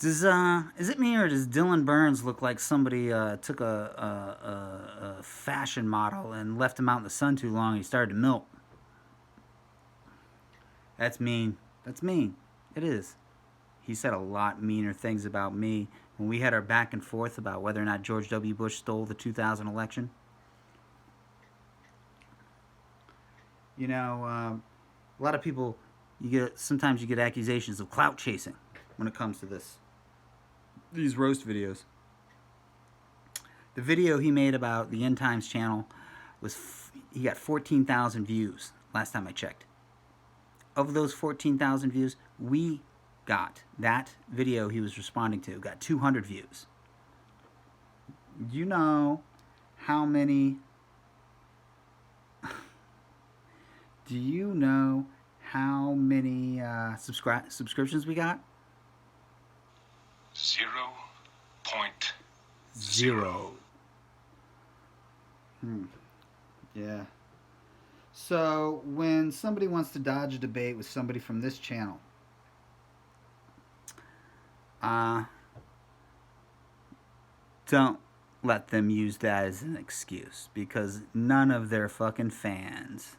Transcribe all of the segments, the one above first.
Is it me, or does Dylan Burns look like somebody took a fashion model and left him out in the sun too long and he started to melt? That's mean. That's mean. It is. He said a lot meaner things about me when we had our back and forth about whether or not George W. Bush stole the 2000 election. A lot of people, sometimes you get accusations of clout chasing when it comes to these roast videos. The video he made about the Endtimes channel he got 14,000 views last time I checked. Of those 14,000 views, that video he was responding to got 200 views. You know how many? Do you know how many subscriptions we got? 0.0. Yeah. So when somebody wants to dodge a debate with somebody from this channel, don't let them use that as an excuse, because none of their fucking fans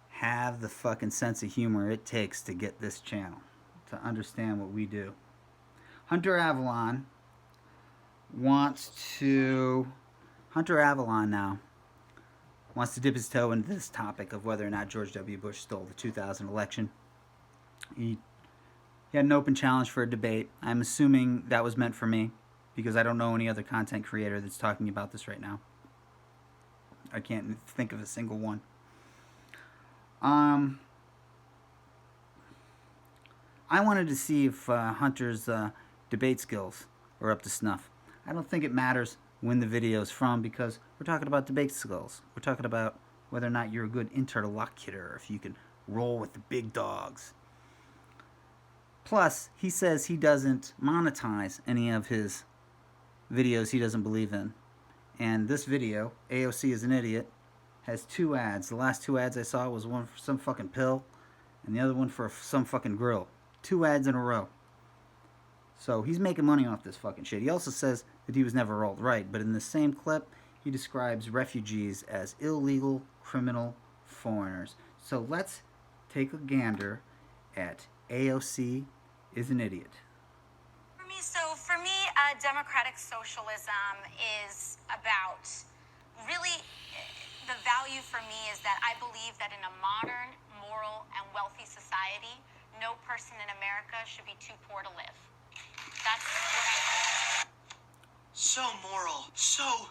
have the fucking sense of humor it takes to get this channel to understand what we do. Hunter Avalon now wants to dip his toe into this topic of whether or not George W. Bush stole the 2000 election. He had an open challenge for a debate. I'm assuming that was meant for me, because I don't know any other content creator that's talking about this right now. I can't think of a single one. I wanted to see if Hunter's debate skills are up to snuff. I don't think it matters when the video is from, because we're talking about debate skills. We're talking about whether or not you're a good interlocutor, if you can roll with the big dogs. Plus, he says he doesn't monetize any of his videos he doesn't believe in. And this video, AOC is an idiot, has 2 ads. The last 2 ads I saw was one for some fucking pill and the other one for some fucking grill. 2 ads in a row. So he's making money off this fucking shit. He also says that he was never alt-right, but in the same clip, he describes refugees as illegal criminal foreigners. So let's take a gander at AOC is an idiot. For me, democratic socialism is about, really, the value for me is that I believe that in a modern, moral, and wealthy society, no person in America should be too poor to live. That's what I think. So moral, so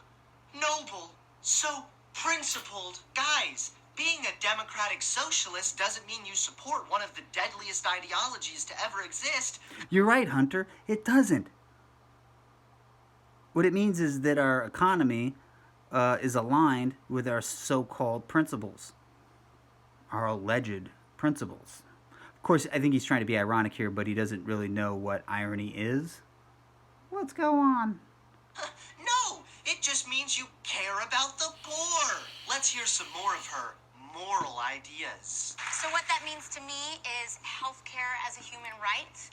noble, so principled. Guys, being a democratic socialist doesn't mean you support one of the deadliest ideologies to ever exist. You're right, Hunter. It doesn't. What it means is that our economy is aligned with our so-called principles, our alleged principles. Of course, I think he's trying to be ironic here, but he doesn't really know what irony is. Let's go on. No, it just means you care about the poor. Let's hear some more of her moral ideas. So what that means to me is healthcare as a human right.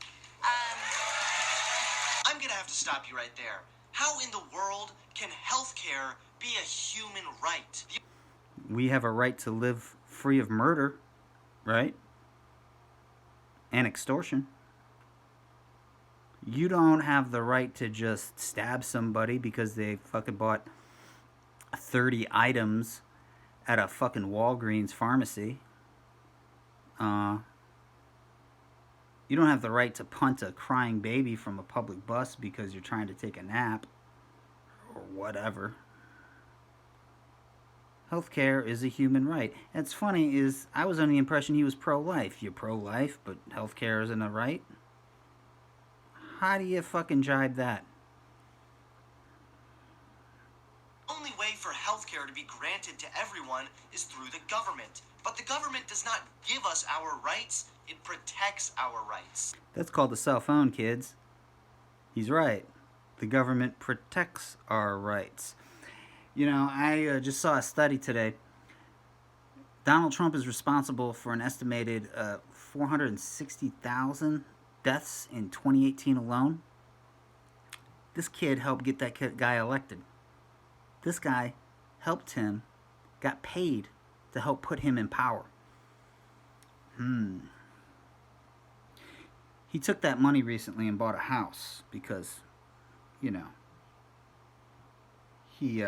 I'm gonna have to stop you right there. How in the world can healthcare be a human right? We have a right to live free of murder, right? And extortion. You don't have the right to just stab somebody because they fucking bought 30 items at a fucking Walgreens pharmacy. You don't have the right to punt a crying baby from a public bus because you're trying to take a nap or whatever. Healthcare is a human right. And it's funny is I was under the impression he was pro-life. You're pro-life, but healthcare isn't a right? How do you fucking jibe that? The only way for healthcare to be granted to everyone is through the government. But the government does not give us our rights, it protects our rights. That's called a cell phone, kids. He's right. The government protects our rights. You know, I just saw a study today. Donald Trump is responsible for an estimated 460,000 deaths in 2018 alone, this kid helped get that guy elected. This guy helped him, got paid to help put him in power. He took that money recently and bought a house because, you know, he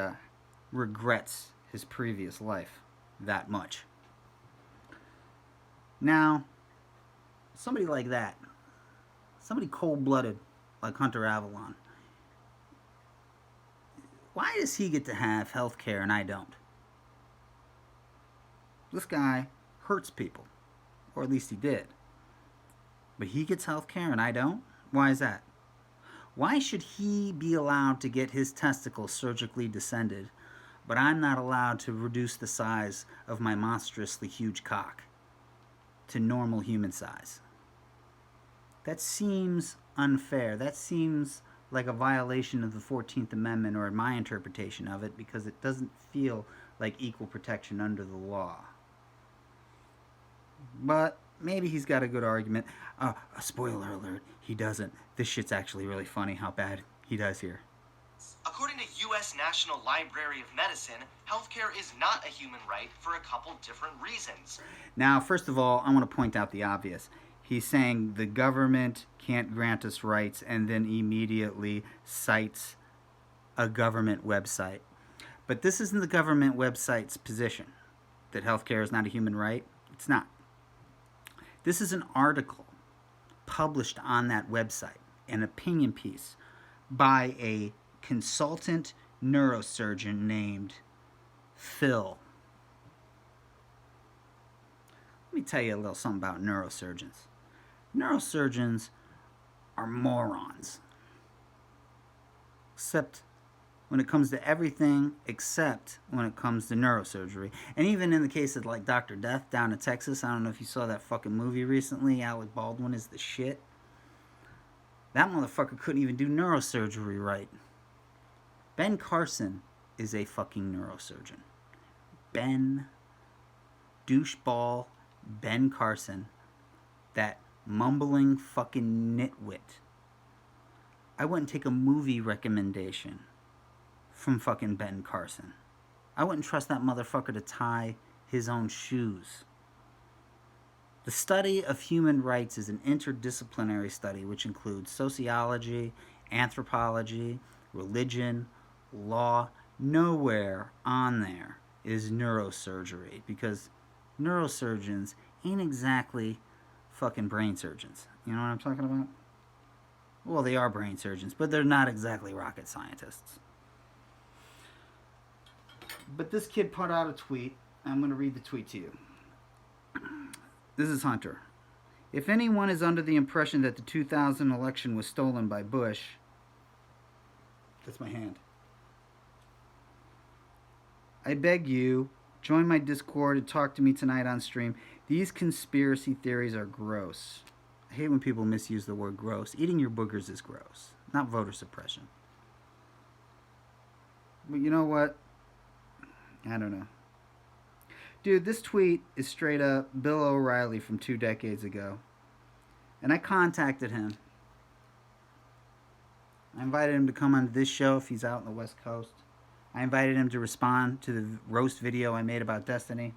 regrets his previous life that much. Now, somebody like that, somebody cold-blooded like Hunter Avalon, why does he get to have health care and I don't? This guy hurts people, or at least he did. But he gets health care and I don't? Why is that? Why should he be allowed to get his testicles surgically descended, but I'm not allowed to reduce the size of my monstrously huge cock to normal human size? That seems unfair. That seems like a violation of the 14th Amendment, or in my interpretation of it, because it doesn't feel like equal protection under the law. But maybe he's got a good argument. A spoiler alert, he doesn't. This shit's actually really funny how bad he does here. According to U.S. National Library of Medicine, healthcare is not a human right for a couple different reasons. Now, first of all, I want to point out the obvious. He's saying the government can't grant us rights and then immediately cites a government website. But this isn't the government website's position that healthcare is not a human right. It's not. This is an article published on that website, an opinion piece by a consultant neurosurgeon named Phil. Let me tell you a little something about neurosurgeons. Neurosurgeons are morons. Except when it comes to everything except when it comes to neurosurgery. And even in the case of like Dr. Death down in Texas, I don't know if you saw that fucking movie recently, Alec Baldwin is the shit. That motherfucker couldn't even do neurosurgery right. Ben Carson is a fucking neurosurgeon. Ben doucheball Ben Carson, that mumbling fucking nitwit. I wouldn't take a movie recommendation from fucking Ben Carson. I wouldn't trust that motherfucker to tie his own shoes. The study of human rights is an interdisciplinary study which includes sociology, anthropology, religion, law. Nowhere on there is neurosurgery, because neurosurgeons ain't exactly fucking brain surgeons. You know what I'm talking about? Well, they are brain surgeons, but they're not exactly rocket scientists. But this kid put out a tweet. I'm going to read the tweet to you. This is Hunter. If anyone is under the impression that the 2000 election was stolen by Bush, that's my hand. I beg you, join my Discord and talk to me tonight on stream. These conspiracy theories are gross. I hate when people misuse the word gross. Eating your boogers is gross, not voter suppression. But you know what? I don't know. Dude, this tweet is straight up Bill O'Reilly from 2 decades ago. And I contacted him. I invited him to come on this show if he's out in the West Coast. I invited him to respond to the roast video I made about Destiny.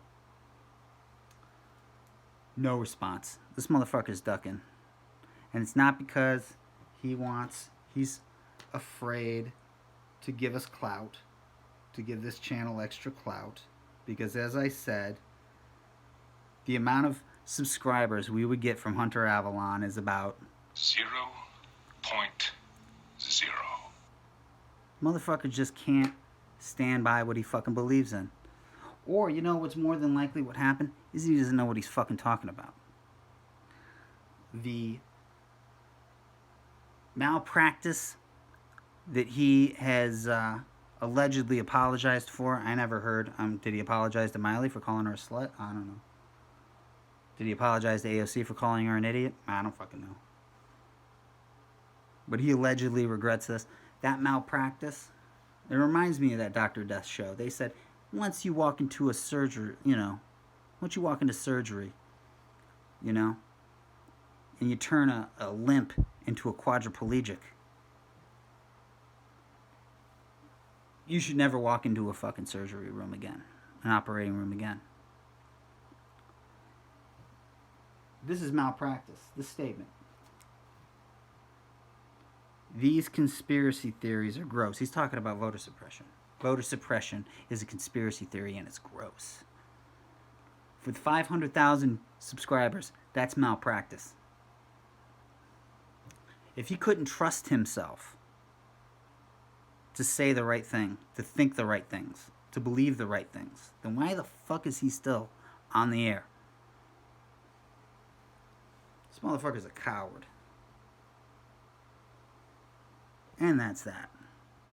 No response. This motherfucker's ducking. And it's not because he's afraid to give us clout, to give this channel extra clout. Because as I said, the amount of subscribers we would get from Hunter Avalon is about 0.0. Motherfucker just can't stand by what he fucking believes in. Or, you know what's more than likely what happened? Is he doesn't know what he's fucking talking about. The malpractice that he has allegedly apologized for, I never heard. Did he apologize to Miley for calling her a slut? I don't know. Did he apologize to AOC for calling her an idiot? I don't fucking know. But he allegedly regrets this. That malpractice, it reminds me of that Dr. Death show. They said, once you walk into a surgery, once you walk into surgery, and you turn a limp into a quadriplegic, you should never walk into a fucking surgery room again, an operating room again. This is malpractice, this statement. These conspiracy theories are gross. He's talking about voter suppression. Voter suppression is a conspiracy theory and it's gross. With 500,000 subscribers, that's malpractice. If he couldn't trust himself to say the right thing, to think the right things, to believe the right things, then why the fuck is he still on the air? This motherfucker's a coward. And that's that.